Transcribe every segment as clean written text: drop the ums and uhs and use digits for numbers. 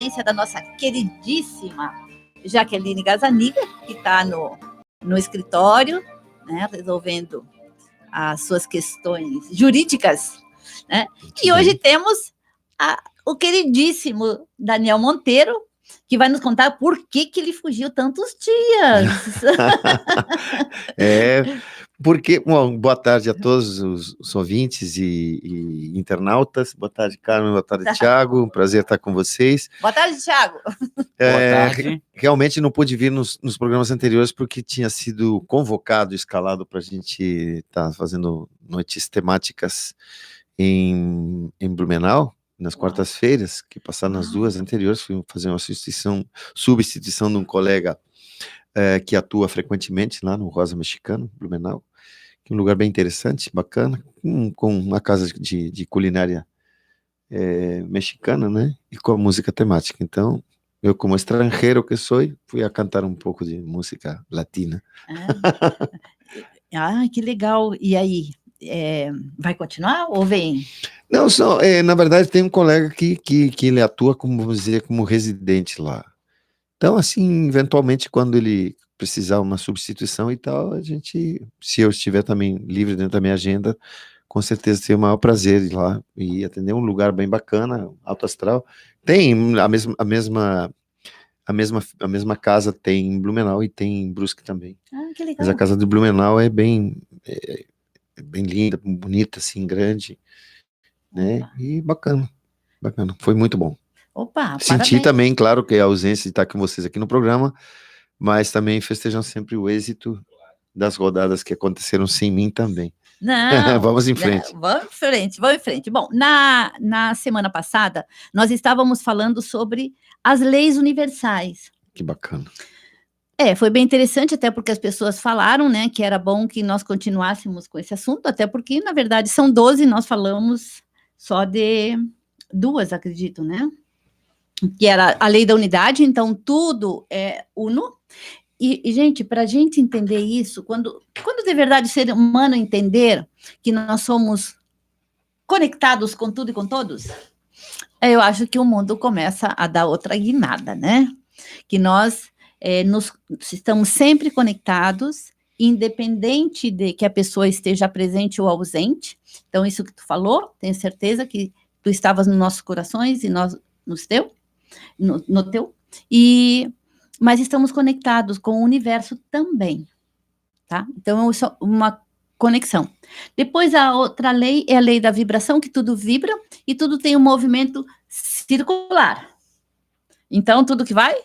presença da nossa queridíssima Jaqueline Gazzaniga, que está no escritório, né, resolvendo as suas questões jurídicas, né? E hoje temos o queridíssimo Daniel Monteiro, que vai nos contar por que ele fugiu tantos dias. Porque, bom, boa tarde a todos os ouvintes e internautas. Boa tarde, Carmen. Boa tarde, Thiago. Um prazer estar com vocês. Boa tarde, Thiago. Boa tarde. Realmente não pude vir nos programas anteriores porque tinha sido convocado, escalado para a gente estar fazendo noites temáticas em Blumenau, nas quartas-feiras, que passaram nas duas anteriores. Fui fazer uma substituição de um colega que atua frequentemente lá no Rosa Mexicano, Blumenau, que é um lugar bem interessante, bacana, com uma casa de culinária mexicana, né, e com a música temática. Então, eu, como estrangeiro que sou, fui a cantar um pouco de música latina. Que legal. E aí, vai continuar ou vem? Não, na verdade, tem um colega que ele atua, como vamos dizer, como residente lá. Então, assim, eventualmente, quando ele precisar uma substituição e tal, a gente, se eu estiver também livre dentro da minha agenda, com certeza tenho o maior prazer de ir lá e atender um lugar bem bacana, alto astral. Tem a mesma casa tem em Blumenau e tem em Brusque também. Que legal. Mas a casa de Blumenau é bem linda, bonita, assim, grande, né? E bacana. Foi muito bom. Opa, senti parabéns. Também, claro, que a ausência de estar com vocês aqui no programa, mas também festejam sempre o êxito das rodadas que aconteceram sem mim também. Não, vamos em frente. Vamos em frente. Bom, na semana passada, nós estávamos falando sobre as leis universais. Que bacana. Foi bem interessante, até porque as pessoas falaram, né, que era bom que nós continuássemos com esse assunto, até porque, na verdade, são 12, nós falamos só de 2, acredito, né? Que era a lei da unidade, então tudo é uno. E gente, para a gente entender isso, quando de verdade o ser humano entender que nós somos conectados com tudo e com todos, eu acho que o mundo começa a dar outra guinada, né? Que nós estamos sempre conectados, independente de que a pessoa esteja presente ou ausente. Então, isso que tu falou, tenho certeza que tu estavas nos nossos corações e nós no teu, mas estamos conectados com o universo também, tá? Então, isso é uma conexão. Depois, a outra lei é a lei da vibração, que tudo vibra e tudo tem um movimento circular. Então, tudo que vai,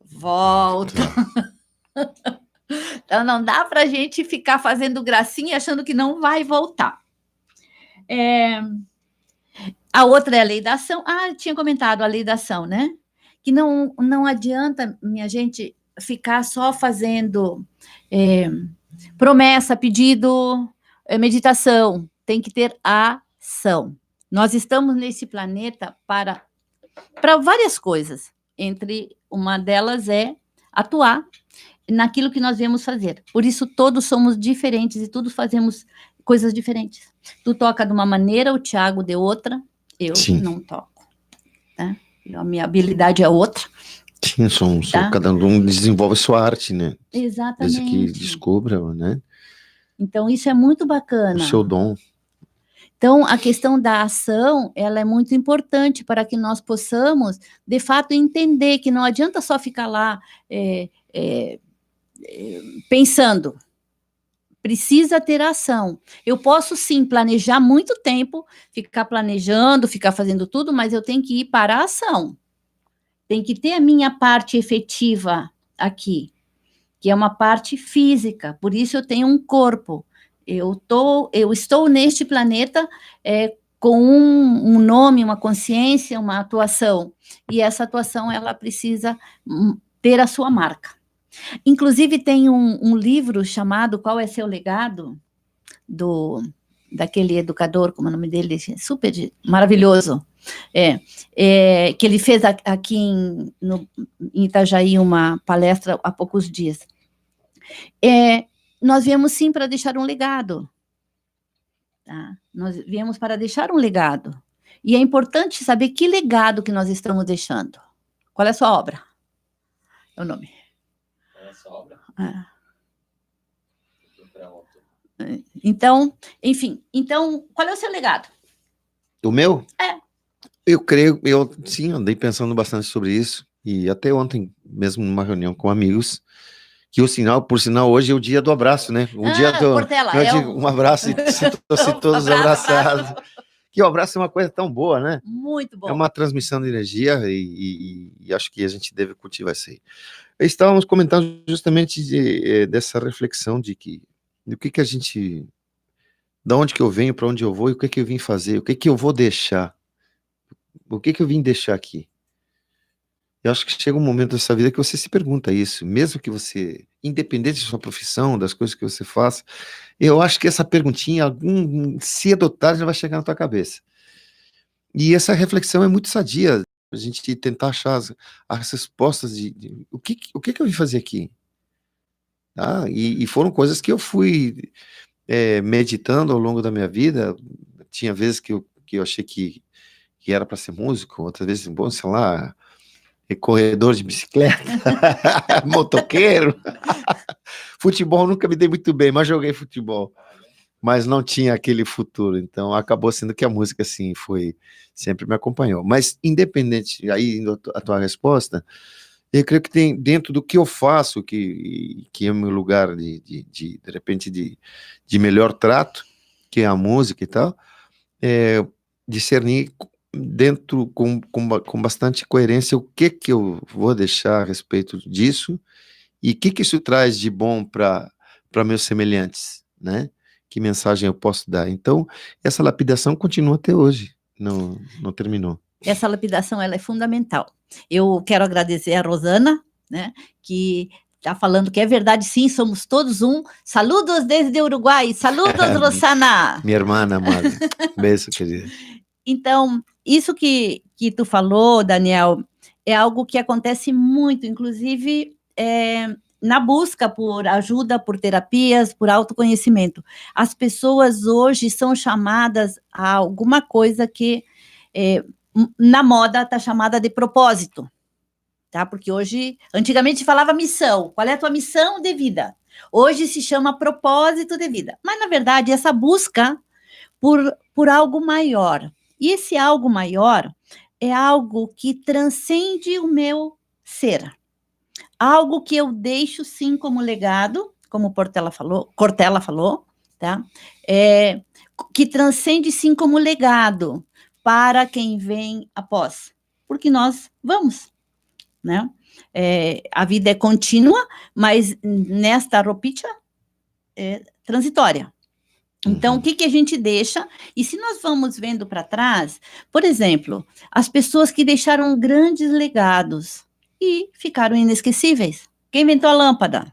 volta. Então, não dá para a gente ficar fazendo gracinha achando que não vai voltar. A outra é a lei da ação. Tinha comentado a lei da ação, né? Que não adianta, minha gente, ficar só fazendo promessa, pedido, meditação. Tem que ter ação. Nós estamos nesse planeta para várias coisas. Entre uma delas é atuar naquilo que nós viemos fazer. Por isso, todos somos diferentes e todos fazemos coisas diferentes. Tu toca de uma maneira, o Thiago de outra, eu não toco. Tá? A minha habilidade é outra. Sim, tá? Cada um desenvolve sua arte, né? Exatamente. Desde que descubra, né? Então, isso é muito bacana. O seu dom. Então, a questão da ação, ela é muito importante para que nós possamos, de fato, entender que não adianta só ficar lá pensando. Precisa ter ação. Eu posso, sim, planejar muito tempo, ficar planejando, ficar fazendo tudo, mas eu tenho que ir para a ação. Tem que ter a minha parte efetiva aqui, que é uma parte física, por isso eu tenho um corpo. Eu estou neste planeta com um nome, uma consciência, uma atuação, e essa atuação, ela precisa ter a sua marca. Inclusive, tem um livro chamado Qual é Seu Legado? Daquele educador, como é o nome dele? Super maravilhoso. Que ele fez aqui em Itajaí uma palestra há poucos dias. Nós viemos, sim, para deixar um legado. Tá? Nós viemos para deixar um legado. E é importante saber que legado que nós estamos deixando. Qual é a sua obra? É o nome. Qual é a sua obra? Então, enfim, qual é o seu legado? O meu? É. Eu creio, sim, andei pensando bastante sobre isso, e até ontem, mesmo numa reunião com amigos, que por sinal, hoje é o dia do abraço, né? Portela, um abraço e se todos abraçados. Que o abraço é uma coisa tão boa, né? Muito bom. É uma transmissão de energia e acho que a gente deve cultivar isso aí. Estávamos comentando justamente dessa reflexão de que a gente, da onde que eu venho, para onde eu vou e o que eu vim fazer, o que eu vou deixar, o que eu vim deixar aqui. Eu acho que chega um momento dessa vida que você se pergunta isso, mesmo que você, independente de sua profissão, das coisas que você faça, eu acho que essa perguntinha, cedo ou tarde, já vai chegar na tua cabeça. E essa reflexão é muito sadia, a gente tentar achar as respostas de o que eu vim fazer aqui. Tá? E foram coisas que eu fui meditando ao longo da minha vida. Tinha vezes que eu achei que era para ser músico, outras vezes, bom, sei lá, corredor de bicicleta, motoqueiro. Futebol nunca me dei muito bem, mas joguei futebol. Mas não tinha aquele futuro, então acabou sendo que a música, assim, sempre me acompanhou. Mas, independente, aí indo a tua resposta, eu creio que tem, dentro do que eu faço, que é o meu lugar de repente, de melhor trato, que é a música e tal, discernir dentro, com bastante coerência, o que eu vou deixar a respeito disso, e o que isso traz de bom para meus semelhantes, né? Que mensagem eu posso dar? Então, essa lapidação continua até hoje, não terminou. Essa lapidação, ela é fundamental. Eu quero agradecer a Rosana, né, que está falando que é verdade, sim, somos todos um. Saludos desde o Uruguai. Saludos, Rosana. Minha irmã amada. Beijo, querida. Então, isso que tu falou, Daniel, é algo que acontece muito, inclusive na busca por ajuda, por terapias, por autoconhecimento. As pessoas hoje são chamadas a alguma coisa que na moda está chamada de propósito, tá? Porque hoje, antigamente falava missão. Qual é a tua missão de vida? Hoje se chama propósito de vida. Mas, na verdade, essa busca por algo maior. E esse algo maior é algo que transcende o meu ser. Algo que eu deixo, sim, como legado, como Cortella falou, tá? Que transcende, sim, como legado para quem vem após. Porque nós vamos, né? A vida é contínua, mas nesta roupinha é transitória. Então, o que a gente deixa? E se nós vamos vendo para trás, por exemplo, as pessoas que deixaram grandes legados e ficaram inesquecíveis. Quem inventou a lâmpada?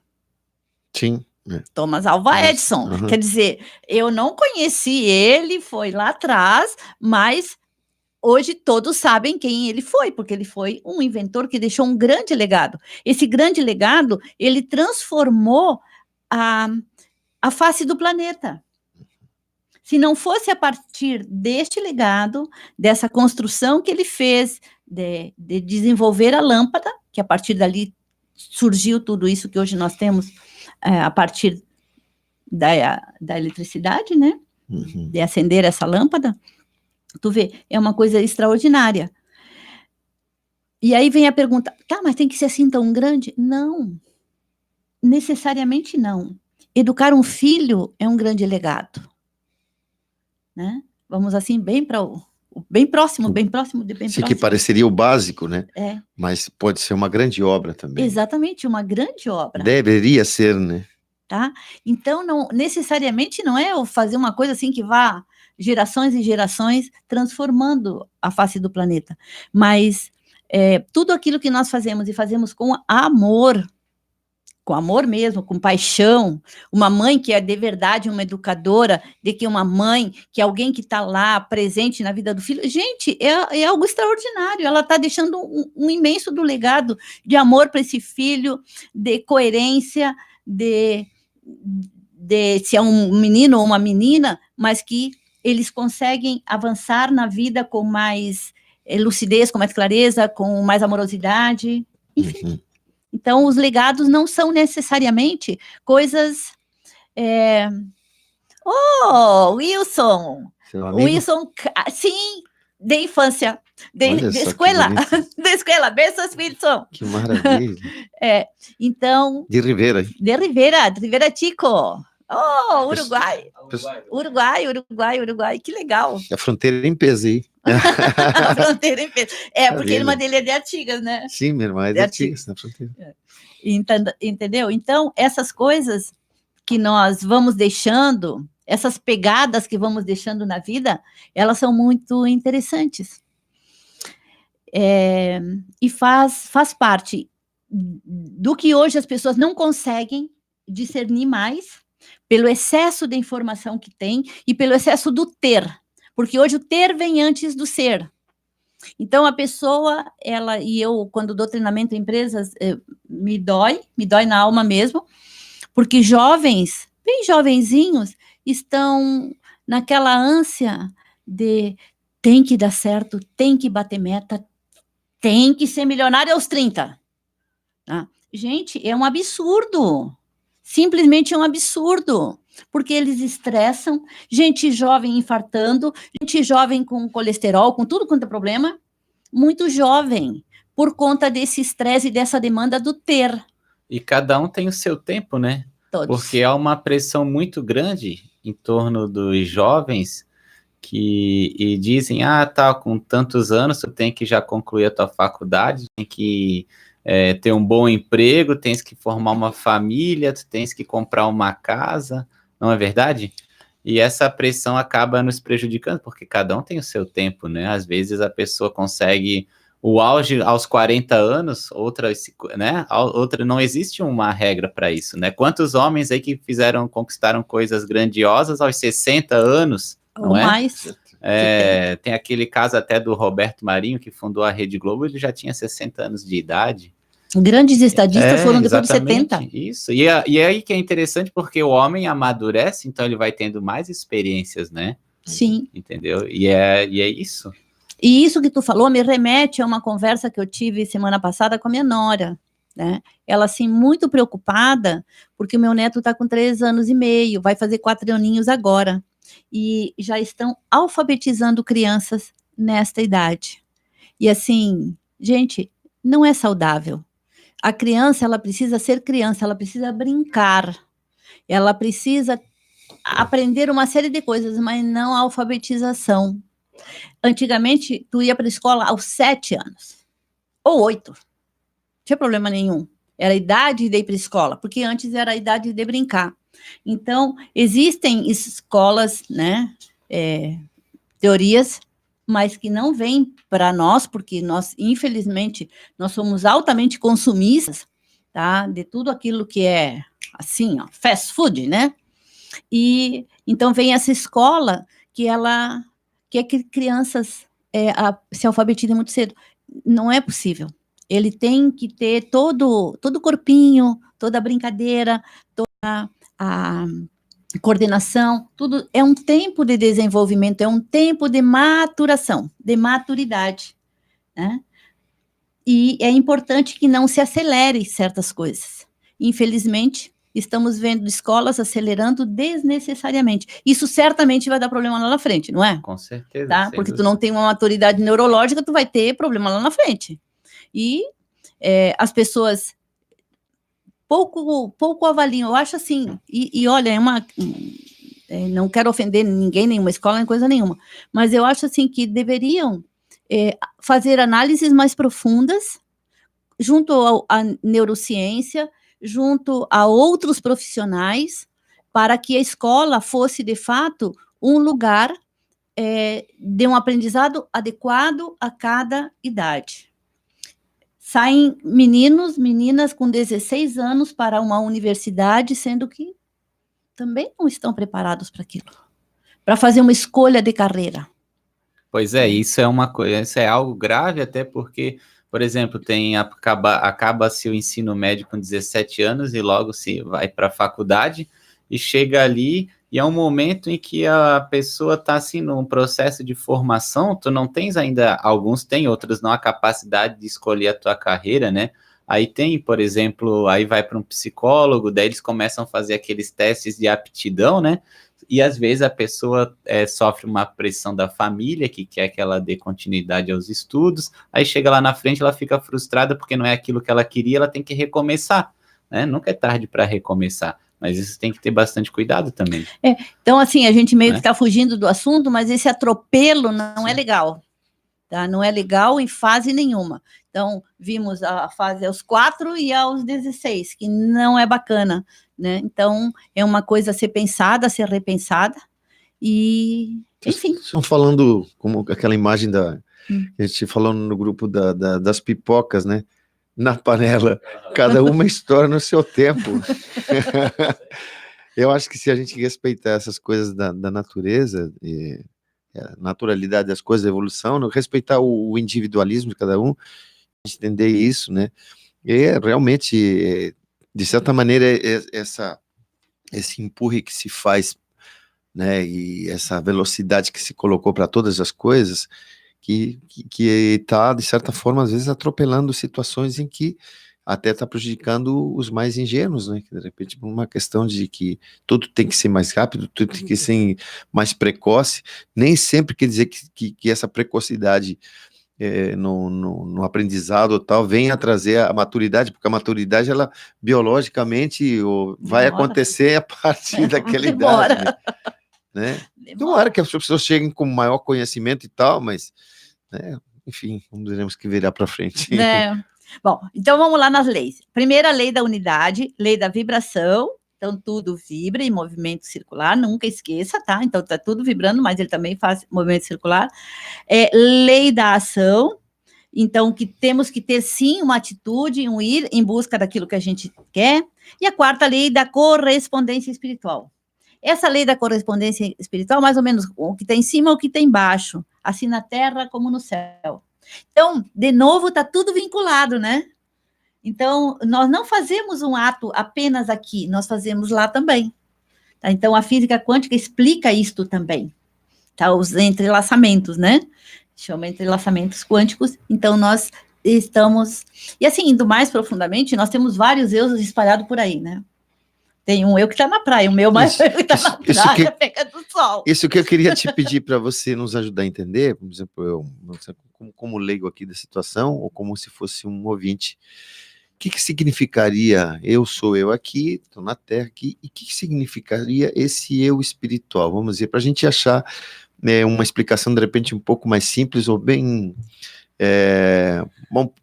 Sim. Thomas Alva Edison. Quer dizer, eu não conheci ele, foi lá atrás, mas hoje todos sabem quem ele foi, porque ele foi um inventor que deixou um grande legado. Esse grande legado, ele transformou a face do planeta. Se não fosse a partir deste legado, dessa construção que ele fez, de desenvolver a lâmpada, que a partir dali surgiu tudo isso que hoje nós temos a partir da eletricidade, né? De acender essa lâmpada, tu vê, é uma coisa extraordinária. E aí vem a pergunta, tá, mas tem que ser assim tão grande? Não, necessariamente não. Educar um filho é um grande legado. Né? Vamos assim, bem próximo. Sim, que pareceria o básico, né? É. Mas pode ser uma grande obra também. Exatamente, uma grande obra. Deveria ser, né? Tá? Então, não, necessariamente não é fazer uma coisa assim que vá gerações e gerações transformando a face do planeta. Mas tudo aquilo que nós fazemos e fazemos com amor mesmo, com paixão, uma mãe que é de verdade uma educadora, de que uma mãe, que é alguém que está lá presente na vida do filho, gente, é algo extraordinário, ela está deixando um imenso do legado de amor para esse filho, de coerência, de se é um menino ou uma menina, mas que eles conseguem avançar na vida com mais lucidez, com mais clareza, com mais amorosidade, enfim. Uhum. Então, os legados não são necessariamente coisas... Oh, Wilson! Seu amigo? Wilson, sim, de infância, Olha de só que escola, bonito. de escola, beijos, Wilson. Que maravilha. Então, De Rivera. de Rivera Chico. Oh, Uruguai. Uruguai, que legal. A fronteira em peso aí. A fronteira em peso. Porque a Maravilha. irmã dele é de Artigas, né? Sim, minha irmã é de Artigas, na fronteira. Entendeu? Então, essas coisas que nós vamos deixando, essas pegadas que vamos deixando na vida, elas são muito interessantes. E faz parte do que hoje as pessoas não conseguem discernir mais, pelo excesso de informação que tem e pelo excesso do ter, porque hoje o ter vem antes do ser. Então, a pessoa, e eu, quando dou treinamento em empresas, me dói na alma mesmo, porque jovens, bem jovenzinhos, estão naquela ânsia de tem que dar certo, tem que bater meta, tem que ser milionário aos 30. Tá? Gente, é um absurdo. Simplesmente é um absurdo. Porque eles estressam, gente jovem infartando, gente jovem com colesterol, com tudo quanto é problema, muito jovem, por conta desse estresse e dessa demanda do ter. E cada um tem o seu tempo, né? Todos. Porque há uma pressão muito grande em torno dos jovens que dizem, tá, com tantos anos, tu tem que já concluir a tua faculdade, tem que ter um bom emprego, tens que formar uma família, tu tens que comprar uma casa, não é verdade? E essa pressão acaba nos prejudicando, porque cada um tem o seu tempo, né? Às vezes a pessoa consegue o auge aos 40 anos, outra, não existe uma regra para isso, né? Quantos homens aí que conquistaram coisas grandiosas aos 60 anos, não é? Mais. Tem aquele caso até do Roberto Marinho, que fundou a Rede Globo, ele já tinha 60 anos de idade. Grandes estadistas foram depois de 70. Isso, e aí que é interessante, porque o homem amadurece, então ele vai tendo mais experiências, né? Sim. Entendeu? E é isso. E isso que tu falou me remete a uma conversa que eu tive semana passada com a minha nora, né? Ela, assim, muito preocupada, porque o meu neto está com 3 anos e meio, vai fazer 4 aninhos agora, e já estão alfabetizando crianças nesta idade. E, assim, gente, não é saudável. A criança, ela precisa ser criança, ela precisa brincar, ela precisa aprender uma série de coisas, mas não a alfabetização. Antigamente, tu ia para a escola aos 7 anos, ou 8, não tinha problema nenhum. Era a idade de ir para a escola, porque antes era a idade de brincar. Então, existem escolas, né, teorias, mas que não vêm para nós, porque nós, infelizmente, nós somos altamente consumistas, tá, de tudo aquilo que é, assim, ó, fast food, né? E então vem essa escola que quer que crianças se alfabetizem muito cedo. Não é possível. Ele tem que ter todo o corpinho, toda a brincadeira, toda a coordenação, tudo é um tempo de desenvolvimento, é um tempo de maturação, de maturidade, né? E é importante que não se acelere certas coisas. Infelizmente, estamos vendo escolas acelerando desnecessariamente. Isso certamente vai dar problema lá na frente, não é? Com certeza. Tá? Porque tu não tem uma maturidade neurológica, tu vai ter problema lá na frente. E as pessoas pouco avaliam. Eu acho assim, e olha, não quero ofender ninguém, nenhuma escola, nem coisa nenhuma, mas eu acho assim que deveriam fazer análises mais profundas junto à neurociência, junto a outros profissionais, para que a escola fosse, de fato, um lugar de um aprendizado adequado a cada idade. Saem meninas com 16 anos para uma universidade, sendo que também não estão preparados para aquilo, para fazer uma escolha de carreira. Pois é, isso é algo grave, até porque, por exemplo, acaba-se o ensino médio com 17 anos e logo se vai para a faculdade e chega ali e é um momento em que a pessoa está assim num processo de formação, tu não tens ainda, alguns têm, outros não, a capacidade de escolher a tua carreira, né? Aí tem, por exemplo, aí vai para um psicólogo, daí eles começam a fazer aqueles testes de aptidão, né? E às vezes a pessoa sofre uma pressão da família, que quer que ela dê continuidade aos estudos, aí chega lá na frente, ela fica frustrada porque não é aquilo que ela queria, ela tem que recomeçar, né? Nunca é tarde para recomeçar, mas isso tem que ter bastante cuidado também. Então, assim, a gente meio Né? que está fugindo do assunto, mas esse atropelo não é legal, tá? Não é legal em fase nenhuma. Então, vimos a fase aos 4 e aos 16, que não é bacana, né? Então, é uma coisa a ser pensada, a ser repensada, e, enfim. Estão falando como aquela imagem que a gente falou no grupo das pipocas, né? Na panela, cada uma estoura no seu tempo. Eu acho que se a gente respeitar essas coisas da natureza, a naturalidade das coisas, a evolução, respeitar o individualismo de cada um, entender isso, né? E realmente, de certa maneira, esse empurre que se faz, né? E essa velocidade que se colocou para todas as coisas, que está, de certa forma, às vezes atropelando situações em que até está prejudicando os mais ingênuos, né? Que de repente, por uma questão de que tudo tem que ser mais rápido, tudo tem que ser mais precoce, nem sempre quer dizer que essa precocidade no aprendizado ou tal, venha trazer a maturidade, porque a maturidade, ela biologicamente vai acontecer a partir daquela idade, né? Demora que as pessoas cheguem com maior conhecimento e tal, mas, né, enfim, teremos que virar para frente. Bom, então vamos lá nas leis. Primeira lei da unidade, lei da vibração. Então, tudo vibra em movimento circular, nunca esqueça, tá? Então, tá tudo vibrando, mas ele também faz movimento circular. Lei da ação. Então, que temos que ter, sim, uma atitude, um ir em busca daquilo que a gente quer. E a quarta lei da correspondência espiritual. Essa lei da correspondência espiritual, mais ou menos, o que está em cima, o que está embaixo, assim na terra como no céu. Então, de novo, está tudo vinculado, né? Então, nós não fazemos um ato apenas aqui, nós fazemos lá também. Tá? Então, a física quântica explica isto também. Tá? Os entrelaçamentos, né? Chama entrelaçamentos quânticos. Então, nós estamos... E assim, indo mais profundamente, nós temos vários eus espalhados por aí, né? Tem um eu que está na praia, o meu mais eu que está na praia, pegando sol. Isso que eu queria te pedir para você nos ajudar a entender, por exemplo, eu como leigo aqui da situação, ou como se fosse um ouvinte, o que significaria eu sou eu aqui, estou na Terra aqui, e o que significaria esse eu espiritual? Vamos dizer, para a gente achar uma explicação, de repente, um pouco mais simples, ou bem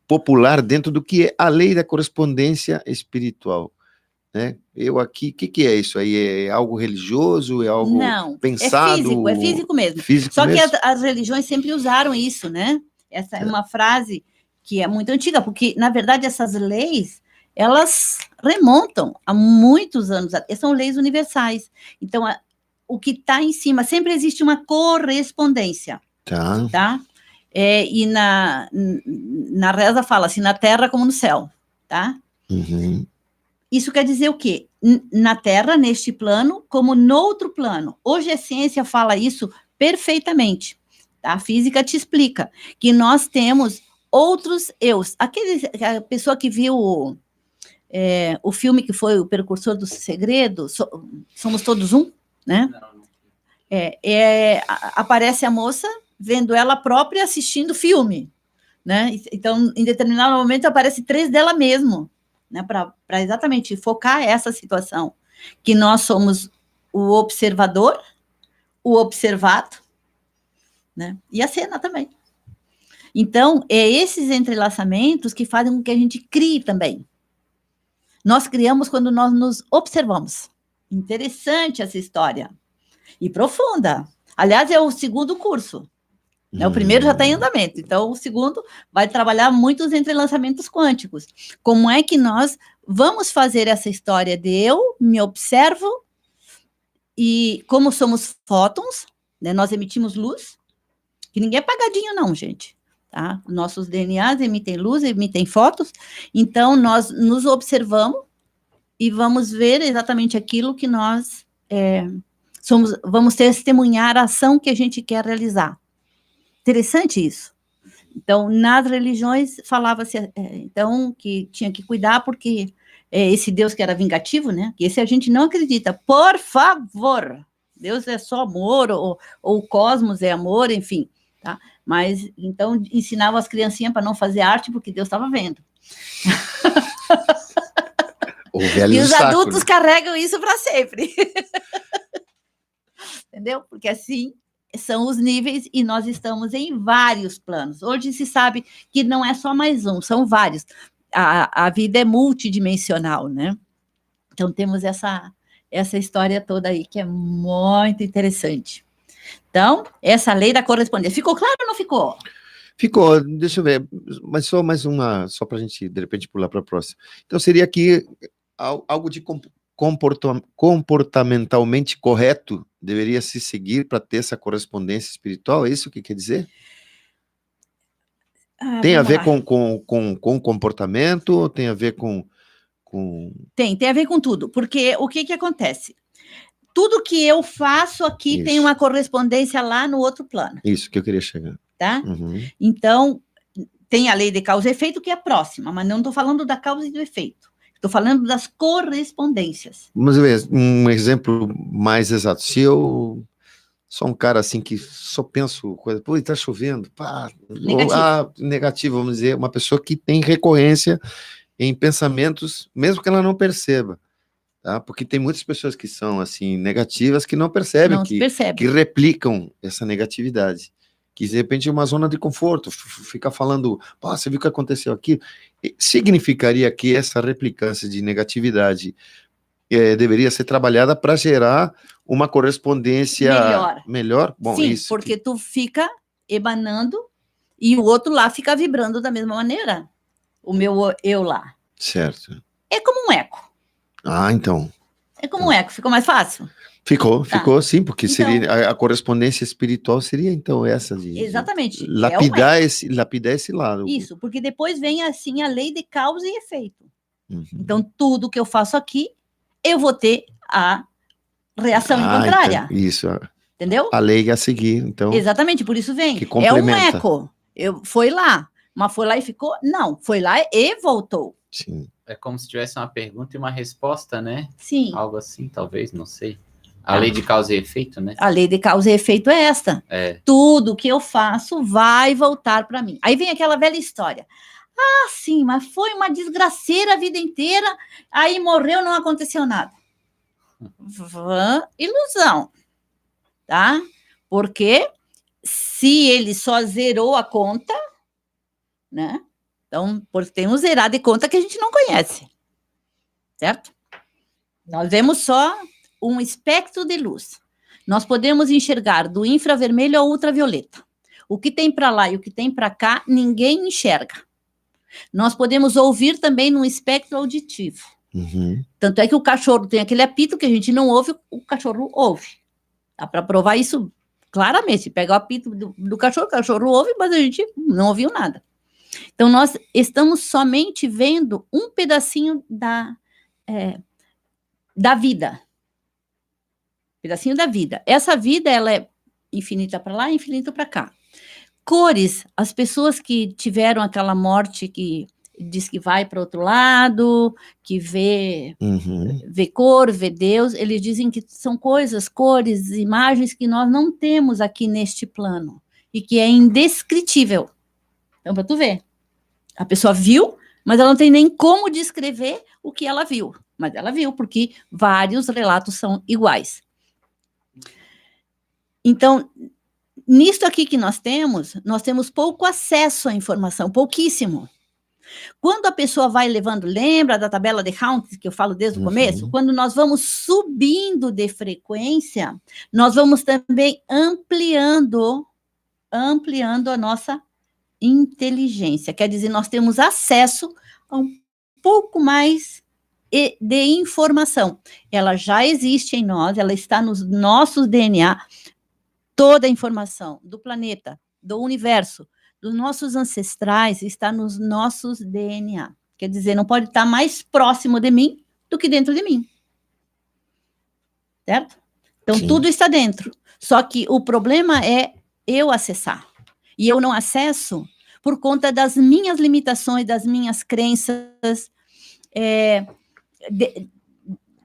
popular, dentro do que é a lei da correspondência espiritual. Né? Eu aqui, o que é isso aí? É algo religioso? É algo pensado? É físico mesmo. Só que as religiões sempre usaram isso, né? Essa é uma frase que é muito antiga, porque, na verdade, essas leis, elas remontam a muitos anos, são leis universais. Então, o que está em cima, sempre existe uma correspondência. Tá? E na reza fala assim, na terra como no céu, tá? Uhum. Isso quer dizer o quê? Na Terra, neste plano, como no outro plano. Hoje a ciência fala isso perfeitamente. Tá? A física te explica que nós temos outros eus. A pessoa que viu o filme que foi o Precursor do Segredo, Somos Todos Um, né? Aparece a moça vendo ela própria assistindo o filme, né? Então, em determinado momento, aparece 3 dela mesmo. Né, para exatamente focar essa situação, que nós somos o observador, o observado, né, e a cena também. Então, esses entrelaçamentos que fazem com que a gente crie também. Nós criamos quando nós nos observamos. Interessante essa história. E profunda. Aliás, é o segundo curso. O primeiro já está em andamento, então o segundo vai trabalhar muitos entrelaçamentos quânticos. Como é que nós vamos fazer essa história de eu me observo e como somos fótons, né, nós emitimos luz, que ninguém é apagadinho não, gente. Tá? Nossos DNAs emitem luz, emitem fótons, então nós nos observamos e vamos ver exatamente aquilo que nós vamos testemunhar a ação que a gente quer realizar. Interessante isso. Então, nas religiões, falava-se, então, que tinha que cuidar, porque esse Deus que era vingativo, né? Que esse a gente não acredita. Por favor! Deus é só amor, ou o cosmos é amor, enfim, tá? Mas, então, ensinava as criancinhas para não fazer arte, porque Deus estava vendo. E os adultos carregam isso para sempre. Entendeu? Porque assim são os níveis e nós estamos em vários planos. Hoje se sabe que não é só mais um, são vários. A vida é multidimensional, né? Então temos essa história toda aí que é muito interessante. Então, essa lei da correspondência. Ficou claro ou não ficou? Ficou, deixa eu ver, mas só mais uma, só para a gente, de repente, pular para a próxima. Então, seria aqui algo de comportamentalmente correto deveria se seguir para ter essa correspondência espiritual? É isso que quer dizer? Tem a ver com comportamento, tem a ver com... Tem a ver com tudo, porque o que acontece? Tudo que eu faço aqui tem uma correspondência lá no outro plano. Isso que eu queria chegar. Tá? Então, tem a lei de causa e efeito, que é próxima, mas não estou falando da causa e do efeito. Estou falando das correspondências. Vamos ver um exemplo mais exato. Se eu sou um cara assim que só penso coisa, pô, está chovendo, pá, negativo, vamos dizer, uma pessoa que tem recorrência em pensamentos, mesmo que ela não perceba, tá? Porque tem muitas pessoas que são assim negativas que não percebem, que replicam essa negatividade, que de repente é uma zona de conforto, fica falando, pô, você viu o que aconteceu aqui? Significaria que essa replicância de negatividade deveria ser trabalhada para gerar uma correspondência melhor? Bom, sim, isso porque tu fica emanando e o outro lá fica vibrando da mesma maneira. O meu eu lá. Certo. É como um eco. Ah, então. É como um eco, ficou mais fácil? Ficou sim, porque então, seria a correspondência espiritual seria então essa de exatamente, lapidar esse lado. Isso, porque depois vem assim a lei de causa e efeito. Então tudo que eu faço aqui, eu vou ter a reação contrária. Então, isso. Entendeu? A lei a seguir, então. Exatamente, por isso vem. É um eco. Foi lá, mas foi lá e ficou? Não, foi lá e voltou. Sim. É como se tivesse uma pergunta e uma resposta, né? Sim. Algo assim, talvez, não sei. A lei de causa e efeito, né? A lei de causa e efeito é esta. Tudo que eu faço vai voltar para mim. Aí vem aquela velha história. Ah, sim, mas foi uma desgraceira a vida inteira, aí morreu, não aconteceu nada. Ilusão, tá? Porque se ele só zerou a conta, né? Então, porque tem um zerar de conta que a gente não conhece, certo? Nós vemos só um espectro de luz. Nós podemos enxergar do infravermelho ao ultravioleta. O que tem para lá e o que tem para cá, ninguém enxerga. Nós podemos ouvir também num espectro auditivo. Tanto é que o cachorro tem aquele apito que a gente não ouve, o cachorro ouve. Dá para provar isso claramente. Pega o apito do cachorro, o cachorro ouve, mas a gente não ouviu nada. Então, nós estamos somente vendo um pedacinho da vida. Pedacinho da vida. Essa vida, ela é infinita para lá, infinita para cá. Cores, as pessoas que tiveram aquela morte que diz que vai para outro lado, que vê cor, vê Deus, eles dizem que são coisas, cores, imagens que nós não temos aqui neste plano e que é indescritível. Então, para tu ver, a pessoa viu, mas ela não tem nem como descrever o que ela viu, mas ela viu, porque vários relatos são iguais. Então, nisto aqui que nós temos pouco acesso à informação, pouquíssimo. Quando a pessoa vai levando, lembra da tabela de Hount, que eu falo desde o começo? Quando nós vamos subindo de frequência, nós vamos também ampliando a nossa inteligência. Quer dizer, nós temos acesso a um pouco mais de informação. Ela já existe em nós, ela está nos nossos DNA, toda a informação do planeta, do universo, dos nossos ancestrais, está nos nossos DNA. Quer dizer, não pode estar mais próximo de mim do que dentro de mim. Certo? Então, Sim. tudo está dentro. Só que o problema é eu acessar. E eu não acesso por conta das minhas limitações, das minhas crenças,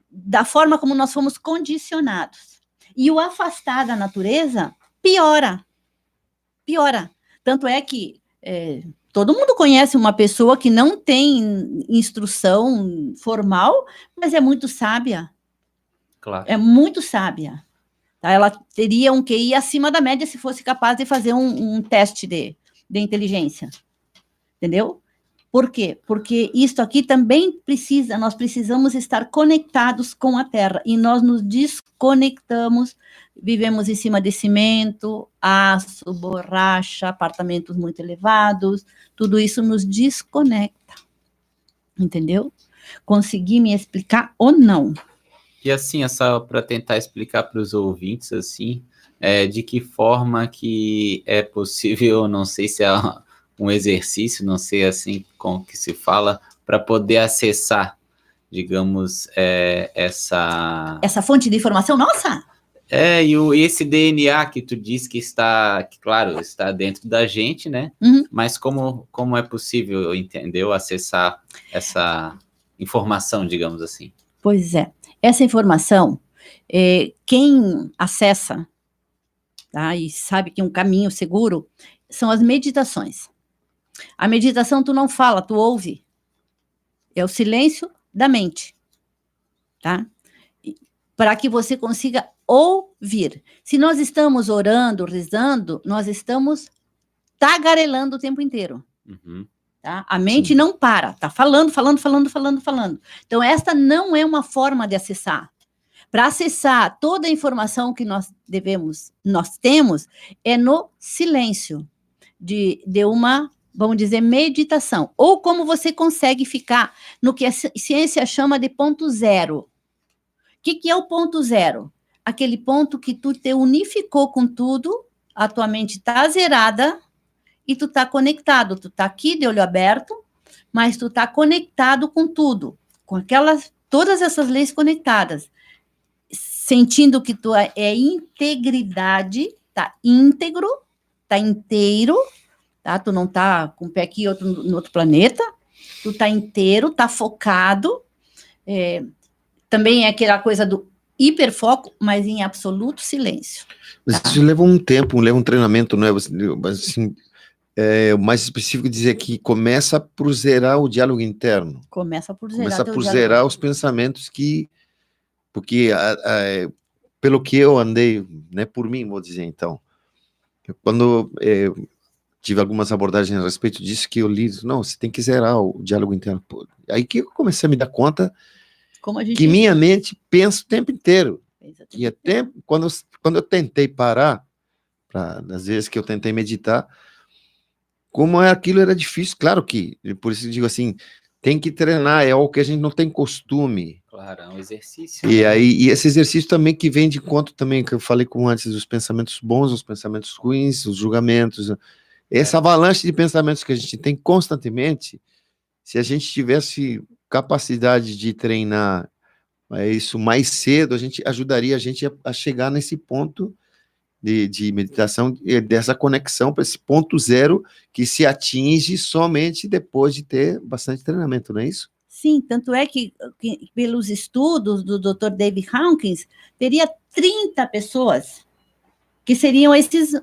da forma como nós fomos condicionados. E o afastar da natureza piora. Tanto é que todo mundo conhece uma pessoa que não tem instrução formal, mas é muito sábia. Claro. É muito sábia. Tá? Ela teria um QI acima da média se fosse capaz de fazer um teste de inteligência. Entendeu? Por quê? Porque isso aqui também nós precisamos estar conectados com a Terra, e nós nos desconectamos, vivemos em cima de cimento, aço, borracha, apartamentos muito elevados, tudo isso nos desconecta, entendeu? Consegui me explicar ou não? E assim, só para tentar explicar para os ouvintes, assim, de que forma que é possível, não sei se é um exercício, não sei assim como que se fala, para poder acessar, digamos, essa fonte de informação, nossa! E esse DNA que tu diz que está, que, claro, está dentro da gente, né? Uhum. Mas como é possível, entendeu, acessar essa informação, digamos assim? Pois é, essa informação, quem acessa, tá, e sabe que um caminho seguro, são as meditações. A meditação tu não fala, tu ouve. É o silêncio da mente, tá? Para que você consiga ouvir. Se nós estamos orando, rezando, nós estamos tagarelando o tempo inteiro. Uhum. Tá? A mente não para, tá falando. Então, esta não é uma forma de acessar. Para acessar toda a informação que nós temos, é no silêncio de uma, vamos dizer, meditação. Ou como você consegue ficar no que a ciência chama de ponto zero. O que é o ponto zero? Aquele ponto que tu te unificou com tudo, a tua mente está zerada e tu está conectado. Tu está aqui de olho aberto, mas tu está conectado com tudo, com todas essas leis conectadas, sentindo que tu é integridade, tá íntegro, tá inteiro, tá? Tu não tá com o pé aqui no outro planeta, tu tá inteiro, tá focado, também é aquela coisa do hiperfoco, mas em absoluto silêncio. Mas isso leva um tempo, leva um treinamento, não é? Assim, o mais específico dizer que começa por zerar o diálogo interno. Começa por zerar os pensamentos porque pelo que eu andei, né, por mim, vou dizer então, quando tive algumas abordagens a respeito disso, que eu li, não, você tem que zerar o diálogo interno. Pô, aí que eu comecei a me dar conta que minha mente pensa o tempo inteiro. E até quando eu tentei parar, nas vezes que eu tentei meditar, como aquilo era difícil, claro que, por isso eu digo assim, tem que treinar, é algo que a gente não tem costume. Claro, é um exercício. E aí, e esse exercício também que vem de conta também, que eu falei com antes, os pensamentos bons, os pensamentos ruins, os julgamentos, essa avalanche de pensamentos que a gente tem constantemente, se a gente tivesse capacidade de treinar isso mais cedo, ajudaria a gente a chegar nesse ponto de meditação, dessa conexão para esse ponto zero que se atinge somente depois de ter bastante treinamento, não é isso? Sim, tanto é que pelos estudos do Dr. David Hawkins, teria 30 pessoas que seriam esses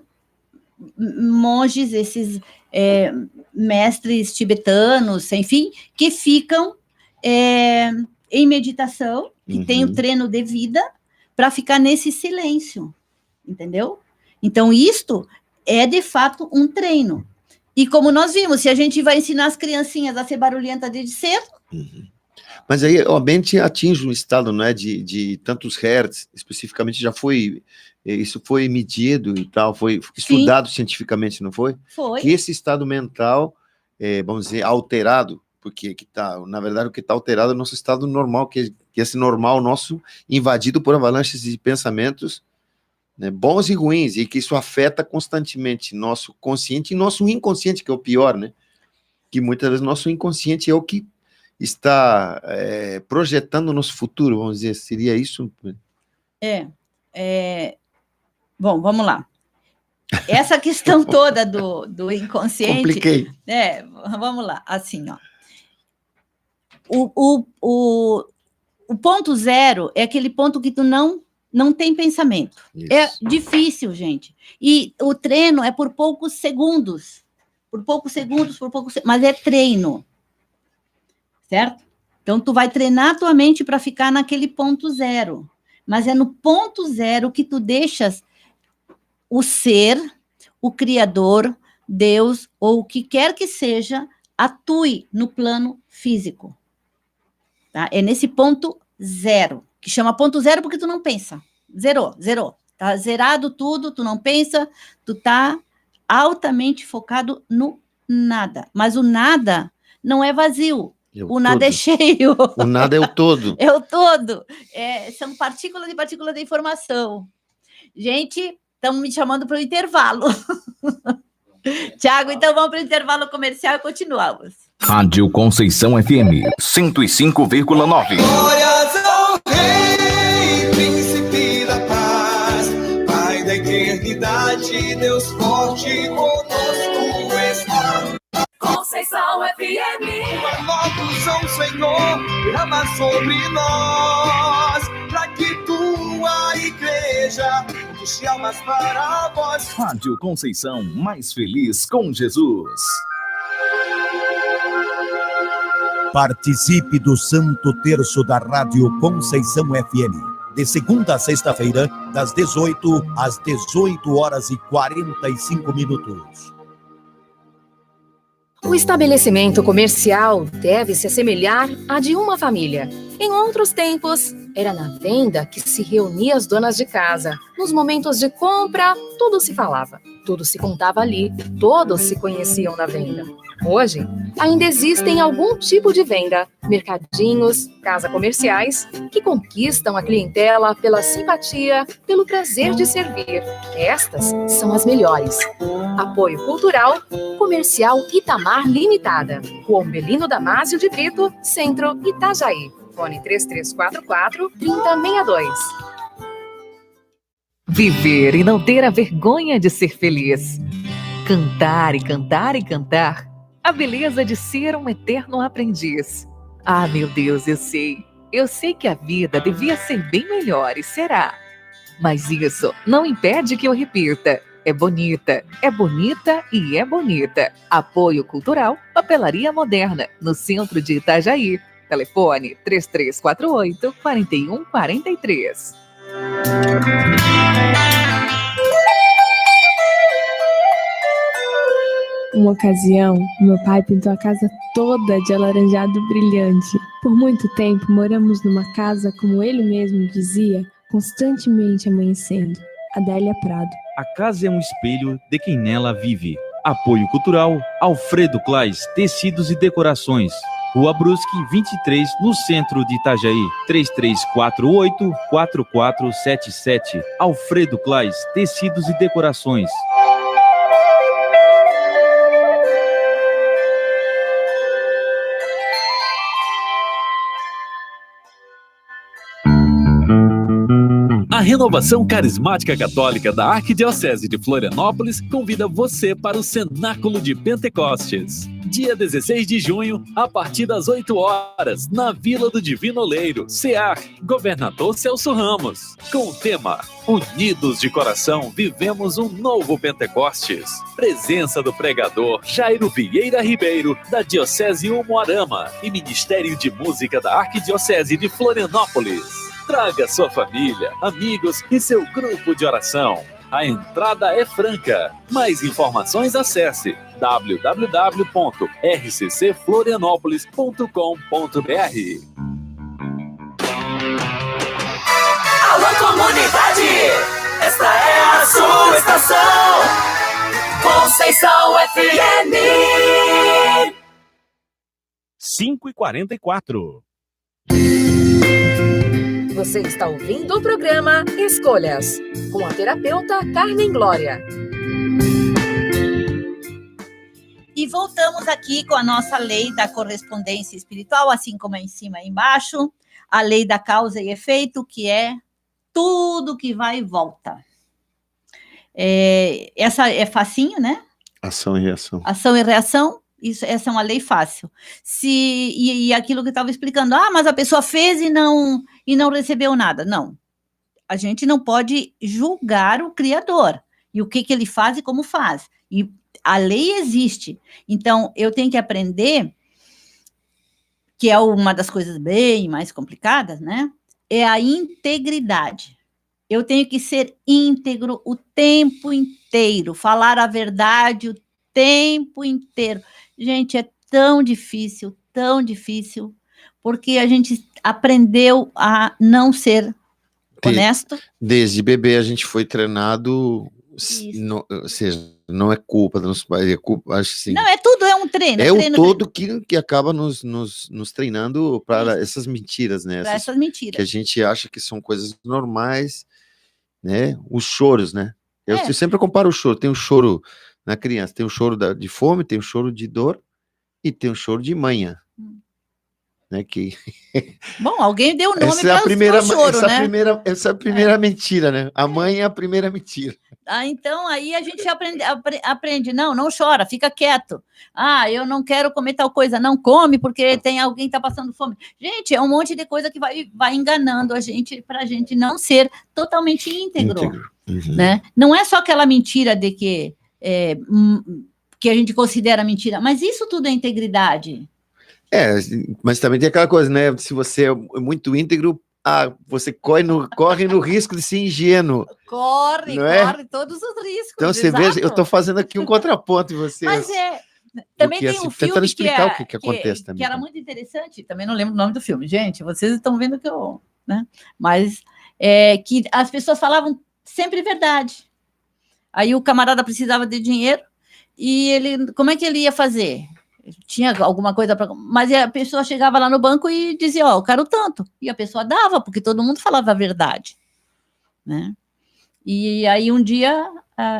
monges, esses mestres tibetanos, enfim, que ficam em meditação, que tem o treino de vida, para ficar nesse silêncio, entendeu? Então, isto é, de fato, um treino. E como nós vimos, se a gente vai ensinar as criancinhas a ser barulhenta desde cedo... Mas aí, a mente atinge um estado, não é, de tantos hertz, especificamente isso foi medido e tal, foi estudado cientificamente, não foi? Foi. Que esse estado mental, vamos dizer, alterado, porque na verdade, o que está alterado é o nosso estado normal, que esse normal nosso invadido por avalanches de pensamentos, né, bons e ruins, e que isso afeta constantemente nosso consciente e nosso inconsciente, que é o pior, né? Que muitas vezes nosso inconsciente é o que está projetando o nosso futuro, vamos dizer, seria isso? Bom, vamos lá. Essa questão toda do inconsciente... Compliquei. Vamos lá, assim, ó. O ponto zero é aquele ponto que tu não tem pensamento. Isso. É difícil, gente. E o treino é por poucos segundos. Mas é treino. Certo? Então, tu vai treinar a tua mente para ficar naquele ponto zero. Mas é no ponto zero que tu deixas o ser, o Criador, Deus, ou o que quer que seja, atue no plano físico. Tá? É nesse ponto zero, que chama ponto zero porque tu não pensa. Zerou. Tá zerado tudo, tu não pensa, tu tá altamente focado no nada. Mas o nada não é vazio. O nada é cheio. O nada é o todo. É o todo. São partículas e partículas de informação. Gente, estão me chamando para o intervalo. Tiago, então vamos para o intervalo comercial e continuamos. Rádio Conceição FM 105,9. Glórias ao Rei, Príncipe da Paz, Pai da eternidade, Deus forte conosco está. Conceição FM. Loucos ao Senhor, derrama sobre nós, para que tua igreja conquiste almas para vós. Rádio Conceição, mais feliz com Jesus. Participe do Santo Terço da Rádio Conceição FM, de segunda a sexta-feira, das 18 às 18h45. O estabelecimento comercial deve se assemelhar à de uma família. Em outros tempos, era na venda que se reunia as donas de casa. Nos momentos de compra, tudo se falava, tudo se contava ali, todos se conheciam na venda. Hoje, ainda existem algum tipo de venda, mercadinhos, casas comerciais, que conquistam a clientela pela simpatia, pelo prazer de servir. Estas são as melhores. Apoio Cultural, Comercial Itamar Limitada. Rua Umbelino Damásio de Brito, Centro, Itajaí. Fone 3344-3062. Viver e não ter a vergonha de ser feliz. Cantar e cantar e cantar. A beleza de ser um eterno aprendiz. Ah, meu Deus, eu sei que a vida devia ser bem melhor e será. Mas isso não impede que eu repita. É bonita e é bonita. Apoio Cultural, Papelaria Moderna, no centro de Itajaí. Telefone 3348-4143. Uma ocasião, meu pai pintou a casa toda de alaranjado brilhante. Por muito tempo, moramos numa casa, como ele mesmo dizia, constantemente amanhecendo. Adélia Prado. A casa é um espelho de quem nela vive. Apoio Cultural, Alfredo Claes, Tecidos e Decorações. Rua Brusque, 23, no centro de Itajaí. 3348-4477. Alfredo Claes, Tecidos e Decorações. A Renovação Carismática Católica da Arquidiocese de Florianópolis convida você para o Cenáculo de Pentecostes. Dia 16 de junho, a partir das 8 horas, na Vila do Divino Oleiro, CEAR, Governador Celso Ramos. Com o tema Unidos de Coração, vivemos um novo Pentecostes. Presença do pregador Jairo Vieira Ribeiro, da Diocese Umuarama, e Ministério de Música da Arquidiocese de Florianópolis. Traga sua família, amigos e seu grupo de oração. A entrada é franca. Mais informações acesse www.rccflorianopolis.com.br. Alô, comunidade! Esta é a sua estação. Conceição FM. 5h44. Você está ouvindo o programa Escolhas, com a terapeuta Carmen Glória. E voltamos aqui com a nossa lei da correspondência espiritual, assim como é em cima e embaixo, a lei da causa e efeito, que é tudo que vai e volta. Essa é facinho, né? Ação e reação. Ação e reação, essa é uma lei fácil. E aquilo que eu estava explicando, mas a pessoa fez e não recebeu nada. Não. A gente não pode julgar o Criador e o que ele faz e como faz. E a lei existe. Então, eu tenho que aprender, que é uma das coisas bem mais complicadas, né? É a integridade. Eu tenho que ser íntegro o tempo inteiro, falar a verdade o tempo inteiro. Gente, é tão difícil, porque a gente aprendeu a não ser honesto. Desde bebê a gente foi treinado, ou seja, não é culpa dos pais, é culpa, acho assim. Não, é tudo, é um treino. É o todo que acaba nos treinando para essas mentiras, né? Para essas mentiras. Que a gente acha que são coisas normais, né? Os choros, né? Eu sempre comparo o choro. Tem o choro na criança, tem o choro de fome, tem o choro de dor e tem o choro de manhã. Né, que... Bom, alguém deu o nome para o choro, né? Essa é a primeira mentira, né? A mãe é a primeira mentira. Então, aí a gente aprende, não chora, fica quieto. Eu não quero comer tal coisa, não come, porque tem alguém que está passando fome. Gente, é um monte de coisa que vai enganando a gente, para a gente não ser totalmente íntegro. Uhum. Né? Não é só aquela mentira de que a gente considera mentira, mas isso tudo é integridade. Mas também tem aquela coisa, né? Se você é muito íntegro, você corre no risco de ser ingênuo. Corre todos os riscos. Então você veja, eu estou fazendo aqui um contraponto em você. Mas também tem um filme explicar o que acontece também. Que era muito interessante, também não lembro o nome do filme, gente, vocês estão vendo que eu... Né? Mas que as pessoas falavam sempre verdade. Aí o camarada precisava de dinheiro e como é que ele ia fazer? Tinha alguma coisa para... Mas a pessoa chegava lá no banco e dizia, eu quero tanto. E a pessoa dava, porque todo mundo falava a verdade. Né? E aí um dia,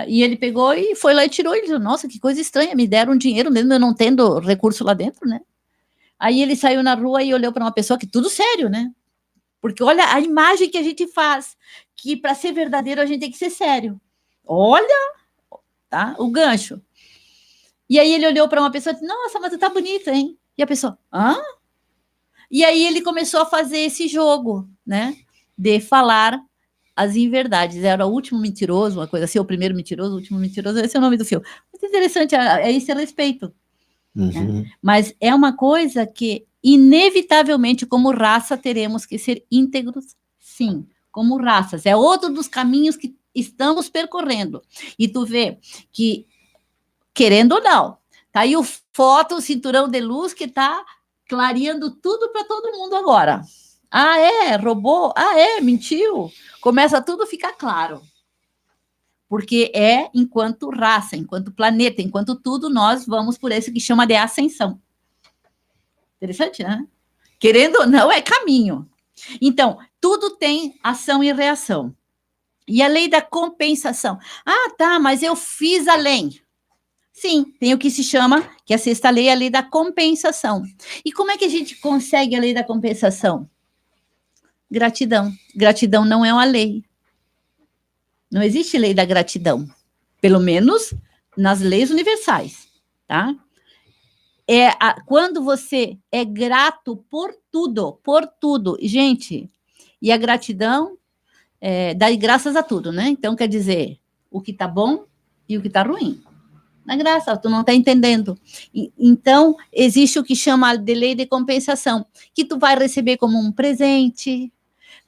e ele pegou e foi lá e tirou. Ele disse, nossa, que coisa estranha, me deram dinheiro mesmo eu não tendo recurso lá dentro, né? Aí ele saiu na rua e olhou para uma pessoa que tudo sério, né? Porque olha a imagem que a gente faz, que para ser verdadeiro a gente tem que ser sério. Olha, tá? O gancho. E aí ele olhou para uma pessoa e disse, nossa, mas tu tá bonita, hein? E a pessoa, E aí ele começou a fazer esse jogo, né? De falar as inverdades. Era o último mentiroso, uma coisa assim, o primeiro mentiroso, o último mentiroso, esse é o nome do filme. Muito interessante, é esse respeito. Uhum. Né? Mas é uma coisa que, inevitavelmente, como raça, teremos que ser íntegros, sim, como raças. É outro dos caminhos que estamos percorrendo. E tu vê que, querendo ou não, tá aí o cinturão de luz que tá clareando tudo para todo mundo agora. Roubou? Mentiu? Começa tudo a ficar claro. Porque enquanto raça, enquanto planeta, enquanto tudo, nós vamos por esse que chama de ascensão. Interessante, né? Querendo ou não, é caminho. Então, tudo tem ação e reação. E a lei da compensação. Mas eu fiz além. Sim, tem o que se chama, que a sexta lei é a lei da compensação. E como é que a gente consegue a lei da compensação? Gratidão. Gratidão não é uma lei. Não existe lei da gratidão. Pelo menos nas leis universais, tá? Quando você é grato por tudo. Gente, e a gratidão dá graças a tudo, né? Então, quer dizer, o que tá bom e o que tá ruim. Na graça, tu não está entendendo. Então, existe o que chama de lei de compensação, que tu vai receber como um presente,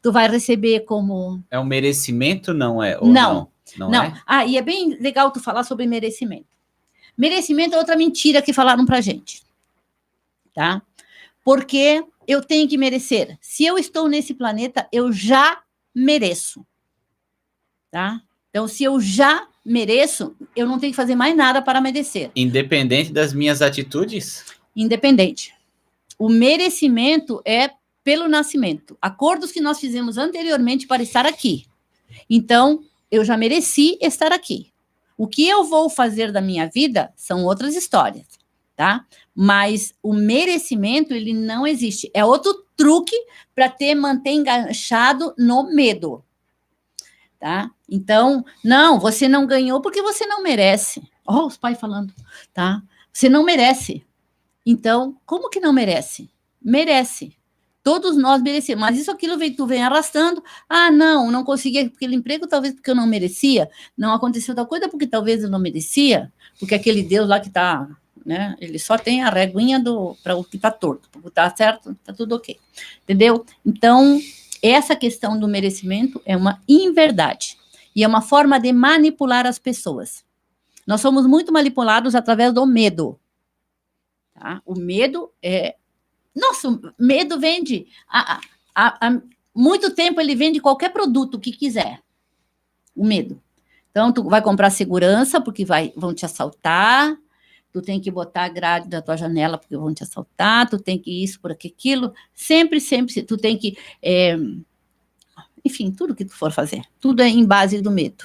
tu vai receber como... É um merecimento, não é? Não. É? E é bem legal tu falar sobre merecimento. Merecimento é outra mentira que falaram pra gente, tá? Porque eu tenho que merecer. Se eu estou nesse planeta, eu já mereço, tá? Então, se eu já mereço, eu não tenho que fazer mais nada para merecer. Independente das minhas atitudes? Independente. O merecimento é pelo nascimento. Acordos que nós fizemos anteriormente para estar aqui. Então, eu já mereci estar aqui. O que eu vou fazer da minha vida são outras histórias, tá? Mas o merecimento, ele não existe. É outro truque para manter enganchado no medo. tá? Então, não, você não ganhou porque você não merece. Ó, os pais falando, tá? Você não merece. Então, como que não merece? Merece. Todos nós merecemos, mas isso aquilo tu vem arrastando. Ah, não consegui aquele emprego, talvez porque eu não merecia. Não aconteceu tal coisa porque talvez eu não merecia, porque aquele Deus lá que está, né? Ele só tem a reguinha para o que está torto, para o que está certo, está tudo ok. Entendeu? Então, essa questão do merecimento é uma inverdade e é uma forma de manipular as pessoas. Nós somos muito manipulados através do medo. Tá? O medo é... Nossa, o medo vende. Há muito tempo ele vende qualquer produto que quiser. O medo. Então, tu vai comprar segurança porque vão te assaltar, tu tem que botar a grade da tua janela porque vão te assaltar, tu tem que isso, por aquilo. Sempre, tu tem que... enfim, tudo que tu for fazer. Tudo é em base do medo.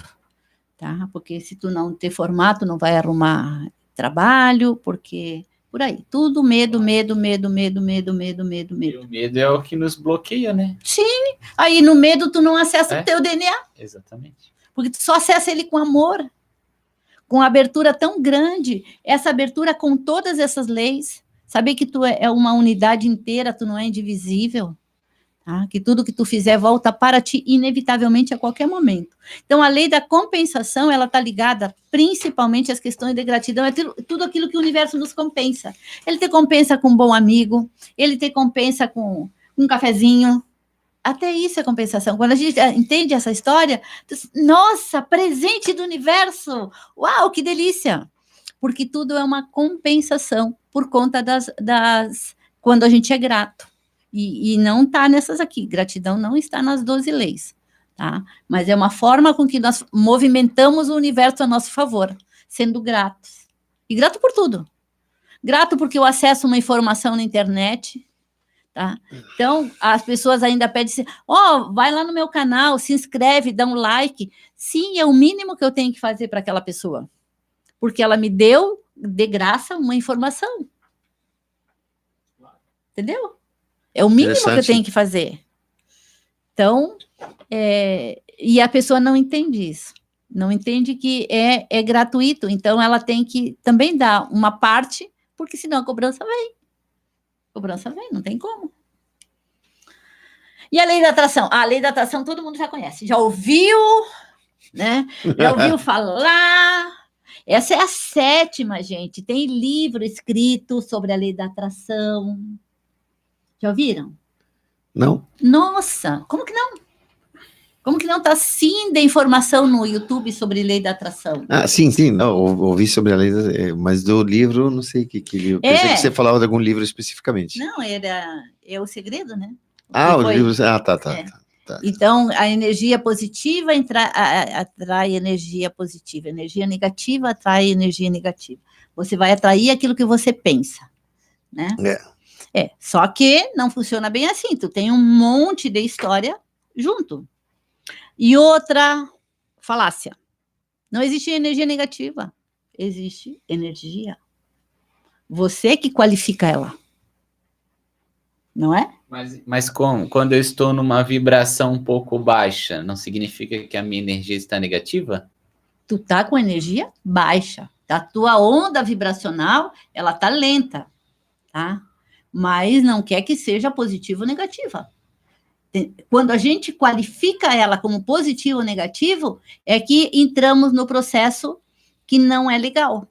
Tá? Porque se tu não ter formato, não vai arrumar trabalho, porque... Por aí, tudo medo. E o medo é o que nos bloqueia, né? Sim, aí no medo tu não acessa o teu DNA. Exatamente. Porque tu só acessa ele com amor, com abertura tão grande, essa abertura com todas essas leis, saber que tu é uma unidade inteira, tu não é indivisível, tá? Que tudo que tu fizer volta para ti inevitavelmente a qualquer momento. Então, a lei da compensação, ela está ligada principalmente às questões de gratidão, é tudo aquilo que o universo nos compensa. Ele te compensa com um bom amigo, ele te compensa com um cafezinho, até isso é compensação. Quando a gente entende essa história, nossa, presente do universo, uau, que delícia! Porque tudo é uma compensação por conta quando a gente é grato. E não está nessas aqui, gratidão não está nas 12 leis, tá? Mas é uma forma com que nós movimentamos o universo a nosso favor, sendo gratos. E grato por tudo. Grato porque eu acesso uma informação na internet, tá? Então, as pessoas ainda pedem assim, vai lá no meu canal, se inscreve, dá um like. Sim, é o mínimo que eu tenho que fazer para aquela pessoa. Porque ela me deu, de graça, uma informação. Entendeu? É o mínimo que eu tenho que fazer. Então, e a pessoa não entende isso. Não entende que é gratuito. Então, ela tem que também dar uma parte, porque senão a cobrança vem. Cobrança vem, não tem como. E a lei da atração? A lei da atração todo mundo já conhece. Já ouviu, né? Já ouviu falar. Essa é a 7ª, gente. Tem livro escrito sobre a lei da atração. Já ouviram? Não. Nossa, como que não? Como que não está sim de informação no YouTube sobre lei da atração? Ah, sim, não, ouvi sobre a lei, mas do livro, não sei que livro. Pensei que você falava de algum livro especificamente. Não, é o segredo, né? O livro, tá. Então, a energia positiva atrai energia positiva, energia negativa atrai energia negativa. Você vai atrair aquilo que você pensa, né? Só que não funciona bem assim, tu tem um monte de história junto. E outra falácia, não existe energia negativa, existe energia. Você que qualifica ela, não é? Mas como? Quando eu estou numa vibração um pouco baixa, não significa que a minha energia está negativa? Tu tá com energia baixa, a tua onda vibracional, ela tá lenta, tá? Mas não quer que seja positiva ou negativa. Quando a gente qualifica ela como positivo ou negativo, é que entramos no processo que não é legal.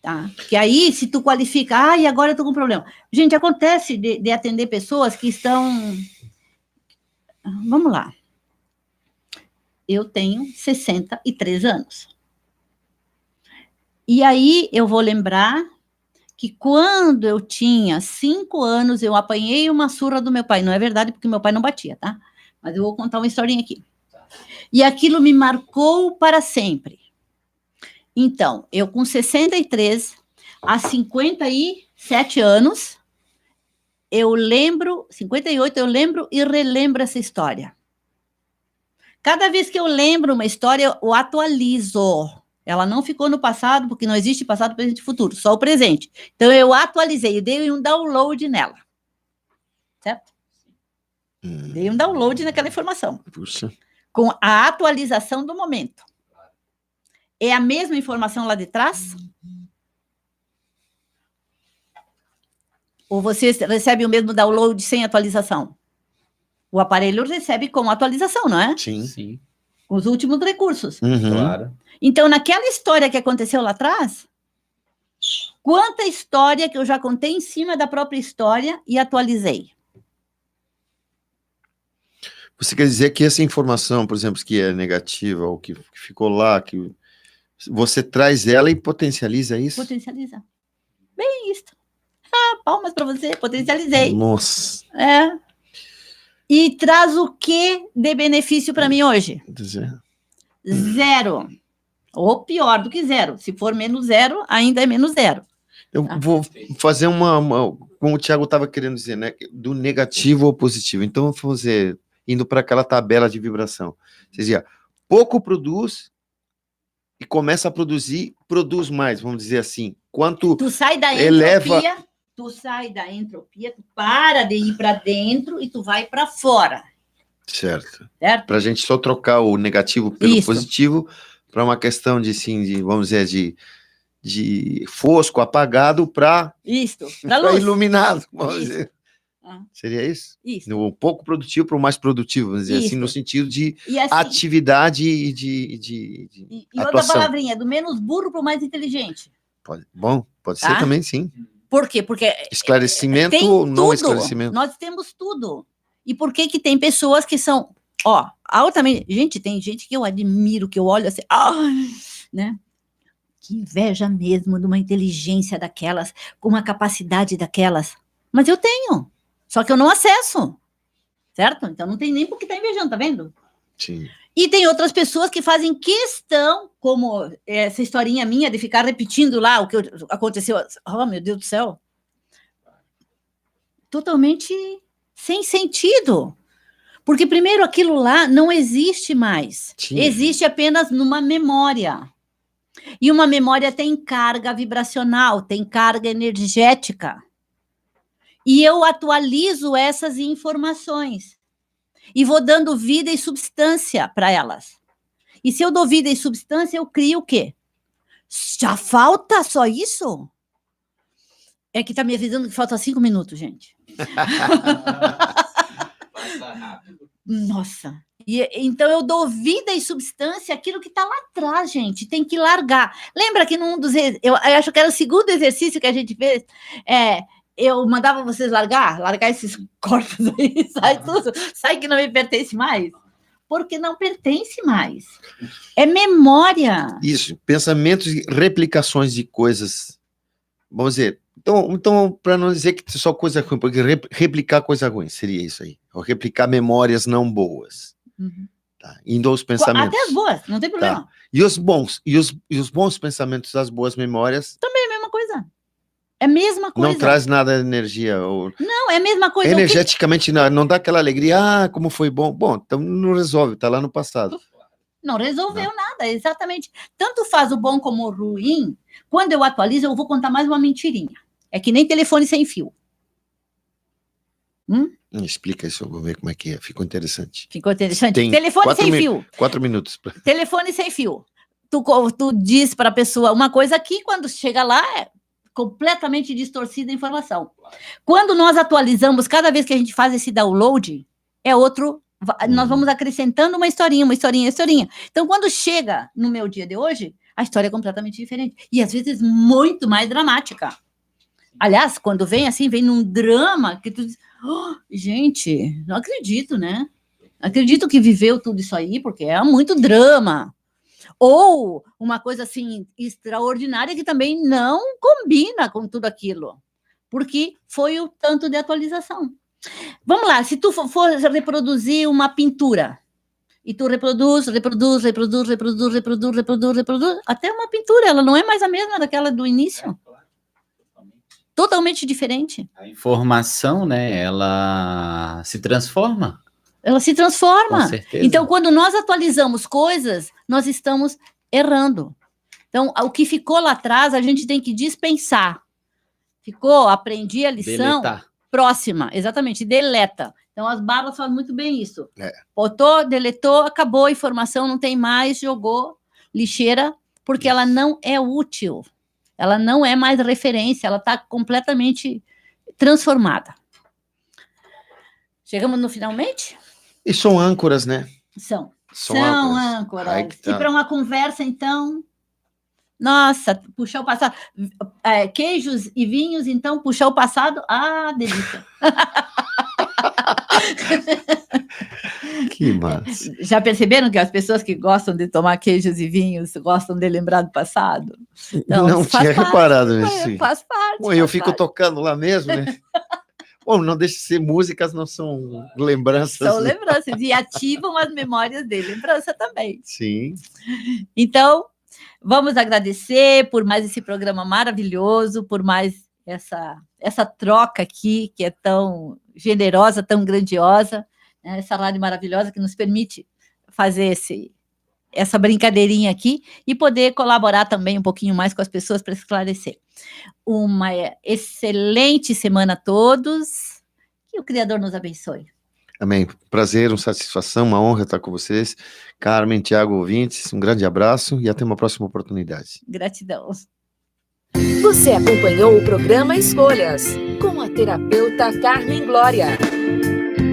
Tá? Que aí, se tu qualifica, e agora eu tô com problema. Gente, acontece de atender pessoas que estão... Vamos lá. Eu tenho 63 anos. E aí, eu vou lembrar que quando eu tinha 5 anos, eu apanhei uma surra do meu pai. Não é verdade, porque meu pai não batia, tá? Mas eu vou contar uma historinha aqui. E aquilo me marcou para sempre. Então, eu com 63, há 57 anos, eu lembro, 58, eu lembro e relembro essa história. Cada vez que eu lembro uma história, eu atualizo. Ela não ficou no passado, porque não existe passado, presente e futuro, só o presente. Então, eu atualizei, eu dei um download nela. Certo? Dei um download naquela informação. Puxa. com a atualização do momento. É a mesma informação lá de trás? Ou você recebe o mesmo download sem atualização? O aparelho recebe com atualização, não é? Sim. Sim, Com os últimos recursos. claro. Então, naquela história que aconteceu lá atrás, quanta história que eu já contei em cima da própria história e atualizei? Você quer dizer que essa informação, por exemplo, que é negativa, ou que ficou lá, que você traz ela e potencializa isso? Potencializa. Bem isso. Palmas para você, potencializei. Nossa. É. E traz o que de benefício para mim hoje? Zero. Ou pior do que zero. Se for menos zero, ainda é menos zero. Eu vou fazer como o Thiago estava querendo dizer, né? Do negativo ao positivo. Então, vamos fazer, indo para aquela tabela de vibração. Você dizia, pouco produz e começa a produzir, produz mais, vamos dizer assim. Quanto tu sai da entropia, tu para de ir para dentro e tu vai para fora. Certo. Certo? Para a gente só trocar o negativo pelo positivo, para uma questão de, sim, de, vamos dizer, de fosco, apagado, para iluminado, vamos dizer. Seria isso? Isso. No pouco produtivo para o mais produtivo, vamos dizer assim, no sentido de atividade e de outra atuação. palavrinha, do menos burro para o mais inteligente. Pode ser também, sim. Por quê? Porque esclarecimento ou não tudo. esclarecimento? Nós temos tudo. E por que tem pessoas que são, altamente... Gente, tem gente que eu admiro, que eu olho assim, né? Que inveja mesmo de uma inteligência daquelas, com uma capacidade daquelas. Mas eu tenho, só que eu não acesso, certo? Então não tem nem por que estar invejando, tá vendo? Sim. E tem outras pessoas que fazem questão, como essa historinha minha de ficar repetindo lá o que aconteceu. Oh, meu Deus do céu. Totalmente sem sentido. Porque, primeiro, aquilo lá não existe mais. Sim. Existe apenas numa memória. E uma memória tem carga vibracional, tem carga energética. E eu atualizo essas informações. E vou dando vida e substância para elas. E se eu dou vida e substância, eu crio o quê? Já falta só isso? É que está me avisando que falta 5 minutos, gente. Nossa. Então eu dou vida e substância àquilo que está lá atrás, gente. Tem que largar. Lembra que num dos... Eu acho que era o segundo exercício que a gente fez. Eu mandava vocês largar esses corpos aí, sai tudo, sai que não me pertence mais, porque não pertence mais. É memória. Isso, pensamentos e replicações de coisas. Vamos dizer, então para não dizer que só coisa ruim, porque replicar coisa ruim seria isso aí, ou replicar memórias não boas. Tá? Indo aos pensamentos. Até as boas, não tem problema. Tá. E os bons, e os bons pensamentos, as boas memórias. Também é a mesma coisa. É a mesma coisa. Não traz nada de energia. Não, é a mesma coisa. Energeticamente, não dá aquela alegria. Como foi bom. Bom, então não resolve, está lá no passado. Não resolveu nada, exatamente. Tanto faz o bom como o ruim. Quando eu atualizo, eu vou contar mais uma mentirinha. É que nem telefone sem fio. Explica isso, eu vou ver como é que é. Ficou interessante. Ficou interessante? Telefone sem fio. 4 minutos. Telefone sem fio. Tu diz para a pessoa uma coisa aqui, quando chega lá, é completamente distorcida a informação. Quando nós atualizamos, cada vez que a gente faz esse download, é outro, nós vamos acrescentando uma historinha. Então, quando chega no meu dia de hoje, a história é completamente diferente. E, às vezes, muito mais dramática. Aliás, quando vem assim, vem num drama, que tu diz, gente, não acredito, né? Acredito que viveu tudo isso aí, porque é muito drama. Ou uma coisa assim extraordinária que também não combina com tudo aquilo, porque foi o tanto de atualização. Vamos lá, se tu for reproduzir uma pintura, e tu reproduz, até uma pintura, ela não é mais a mesma daquela do início. Totalmente diferente. A informação, né, ela se transforma. Ela se transforma. Com certeza. Então, quando nós atualizamos coisas, nós estamos errando. Então, o que ficou lá atrás, a gente tem que dispensar. Ficou, aprendi a lição. Deletar. próxima, exatamente, deleta. Então, as barras fazem muito bem isso. É. Botou, deletou, acabou a informação, não tem mais, jogou lixeira, porque ela não é útil. Ela não é mais referência, ela está completamente transformada. Chegamos no finalmente? E são âncoras, né? São São âncoras. Aí que tá. E para uma conversa, então... Nossa, puxar o passado. Queijos e vinhos, então, puxar o passado. Ah, delícia. Que massa. Já perceberam que as pessoas que gostam de tomar queijos e vinhos gostam de lembrar do passado? Então, não tinha reparado nisso. Faz parte. Bom, eu fico tocando lá mesmo, né? Bom, não deixa de ser músicas, não são lembranças. São lembranças e ativam as memórias de lembrança também. Sim. Então, vamos agradecer por mais esse programa maravilhoso, por mais essa troca aqui, que é tão generosa, tão grandiosa, né? Essa rádio maravilhosa que nos permite fazer essa brincadeirinha aqui e poder colaborar também um pouquinho mais com as pessoas para esclarecer. Uma excelente semana a todos, que o Criador nos abençoe. Amém. Prazer, uma satisfação, uma honra estar com vocês. Carmen, Tiago, ouvintes, um grande abraço e até uma próxima oportunidade. Gratidão. Você acompanhou o programa Escolhas, com a terapeuta Carmen Glória.